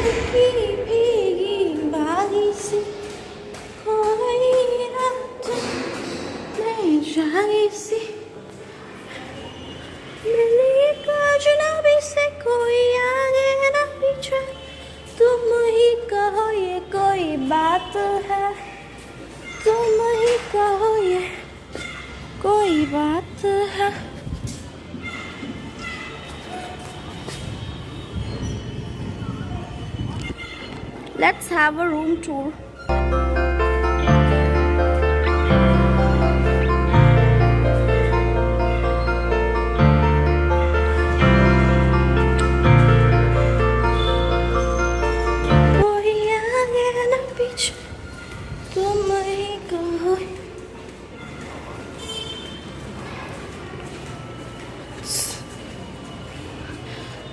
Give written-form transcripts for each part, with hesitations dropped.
की भीगी बागी सी कोई रात में जागी सी मिली अजनबी से कोई आगे ना पीछे तुम ही कहो ये कोई बात है तुम ही कहो ये कोई बात है Let's have a room tour. कोई आगे ना पीछे तुम ही कहो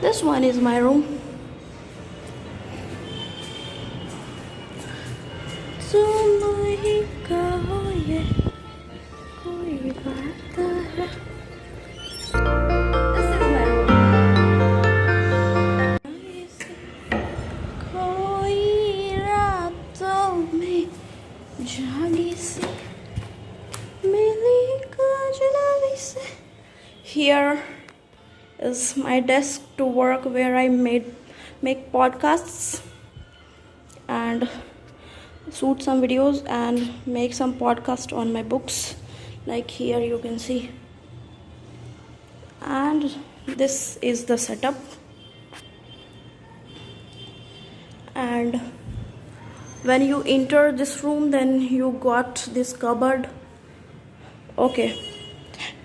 This one is my room. तुम ही कहो ये कोई बात है This is my room. कोई रातों में जागी सी मिली अजनबी से Here is my desk to work where I make podcasts and shoot some videos and make some podcast on my books like here you can see and this is the setup and when you enter this room then you got this cupboard okay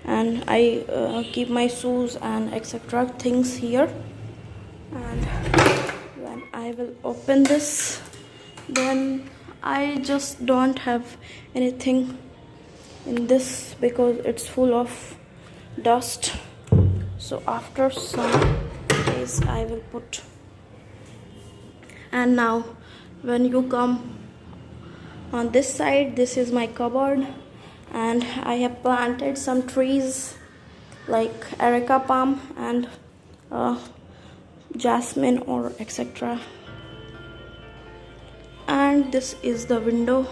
and I keep my shoes and etc things here and when I will open this then I just don't have anything in this because it's full of dust so after some days I will put and now when you come on this side this is my cupboard and I have planted some trees like areca palm and jasmine or etc and this is the window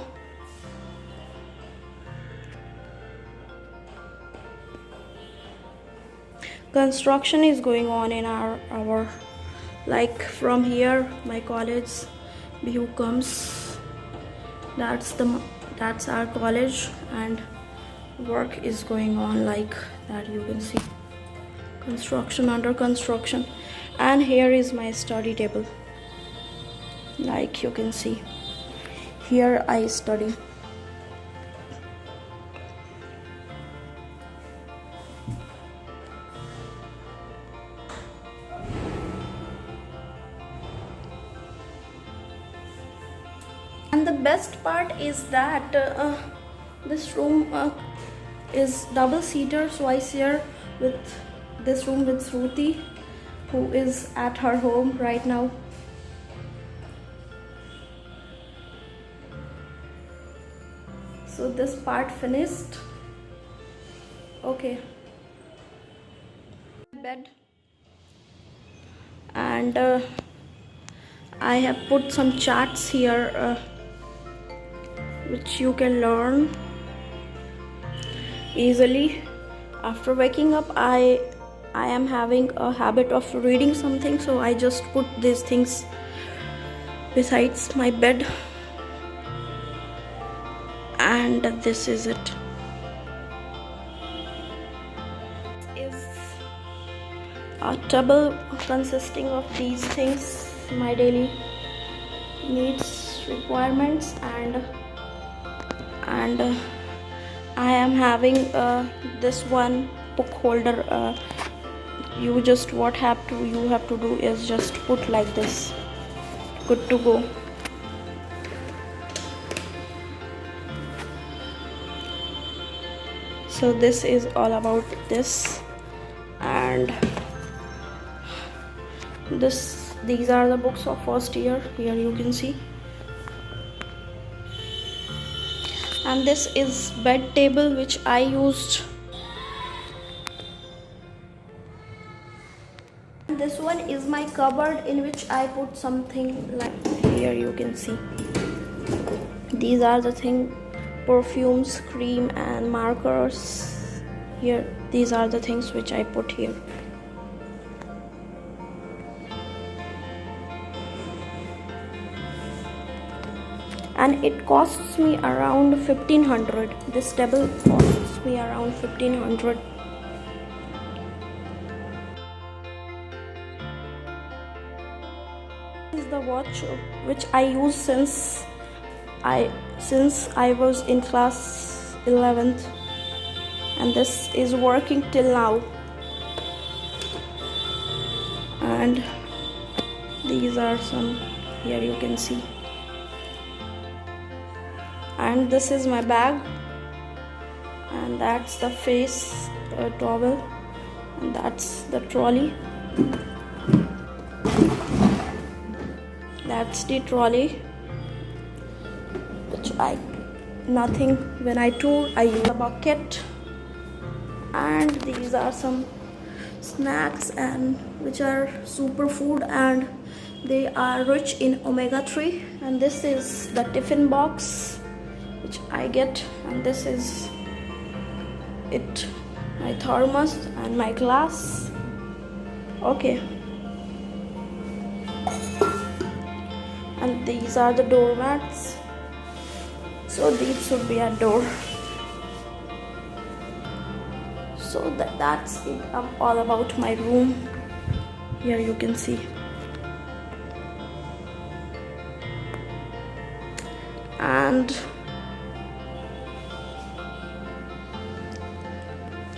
construction is going on in our like from here my college view comes that's our college and work is going on like that you can see construction under construction and here is my study table like you can see here I study and the best part is that this room is double seater so I share with this room with Shruti who is at her home right now so this part finished okay bed and I have put some charts here which you can learn easily after waking up I am having a habit of reading something so I just put these things besides my bed and this is it is a table consisting of these things my daily needs requirements and I am having this one book holder you just you have to do is just put like this good to go so this is all about this and these are the books of first year here you can see and this is bed table which I used This one is my cupboard in which I put something like here you can see. These are the thing, perfumes, cream and markers. Here, these are the things which I put here. And it costs me around 1500. This table costs me around 1500. This is the watch which I use since I was in class 11th, and this is working till now. And these are some, here you can see. And this is my bag, and that's the face towel, and that's the trolley. That's the trolley which nothing when I tour I use a bucket. And these are some snacks and which are superfood, and they are rich in omega-3. And this is the tiffin box which I get, and this is it, my thermos and my glass. Okay, and these are the doormats, so these should be a door. So that's it, all about my room. Here you can see. And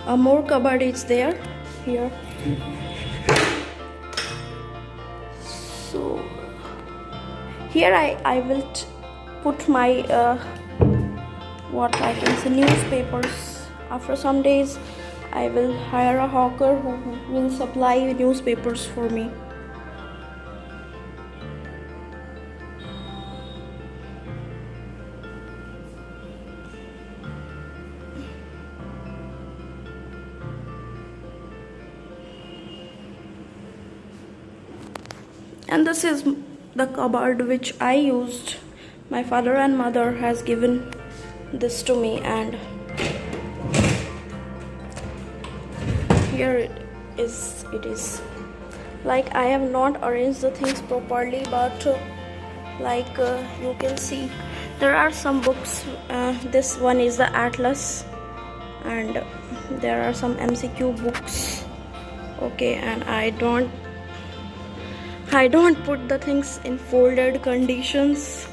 a more cupboard is there here. So here I will put my what I can say, newspapers. After some days I will hire a hawker who will supply newspapers for me. And this is the cupboard which I used. My father and mother has given this to me, and here it is. Like, I have not arranged the things properly, but you can see there are some books. This one is the Atlas, and there are some MCQ books. Okay, and I don't put the things in folded conditions.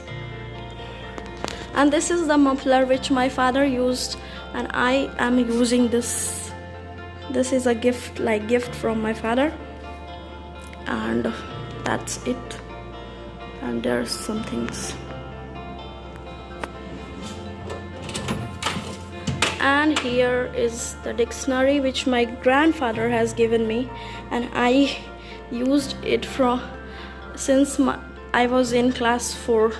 And this is the muffler which my father used, and I am using this. This is a gift from my father, and that's it. And there's some things. And here is the dictionary which my grandfather has given me, and I used it since I was in class 4.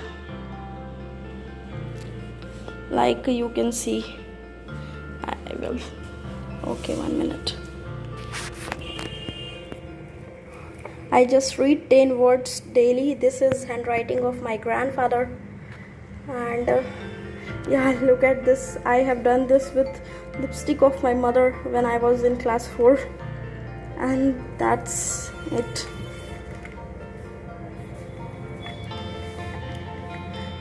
Like you can see, I will. Okay, 1 minute. I just read 10 words daily. This is handwriting of my grandfather, and yeah, look at this. I have done this with lipstick of my mother when I was in class 4, and that's it.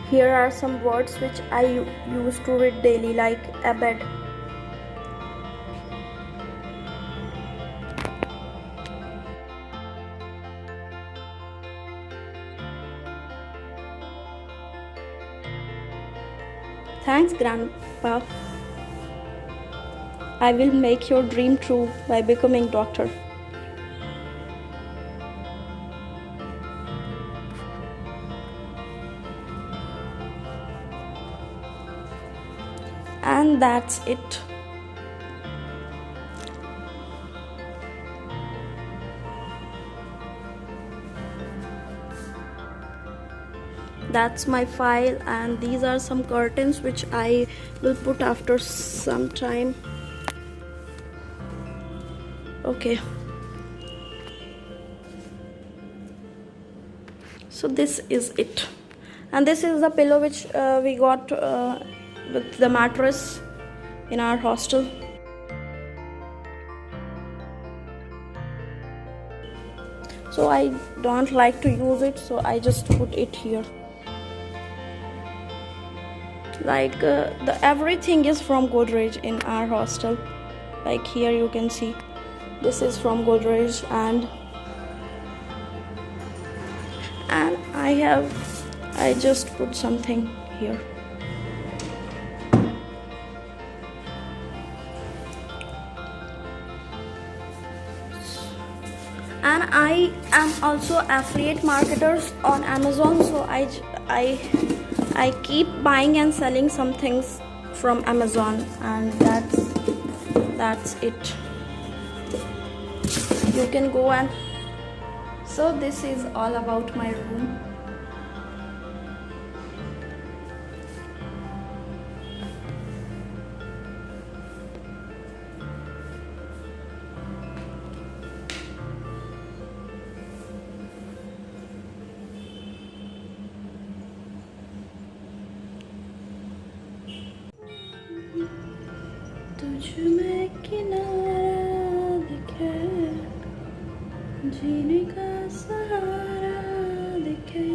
Here are some words which I used to read daily, like a bed. Thanks, Grandpa. I will make your dream true by becoming doctor. And that's it. That's my file, and these are some curtains which I will put after some time. Okay. So this is it, and this is the pillow which we got with the mattress in our hostel. So I don't like to use it, so I just put it here. Like the everything is from Godrej in our hostel. Like here you can see this is from Godrej, and I just put something here. And I am also affiliate marketers on Amazon, so I keep buying and selling some things from Amazon, and that's it. You can go and so this is all about my room. तुझ में किनारा दिखे, जीने का सहारा दिखे,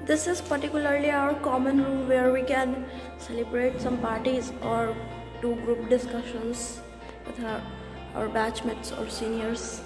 This is particularly our common room where we can celebrate some parties or do group discussions with our batchmates or seniors.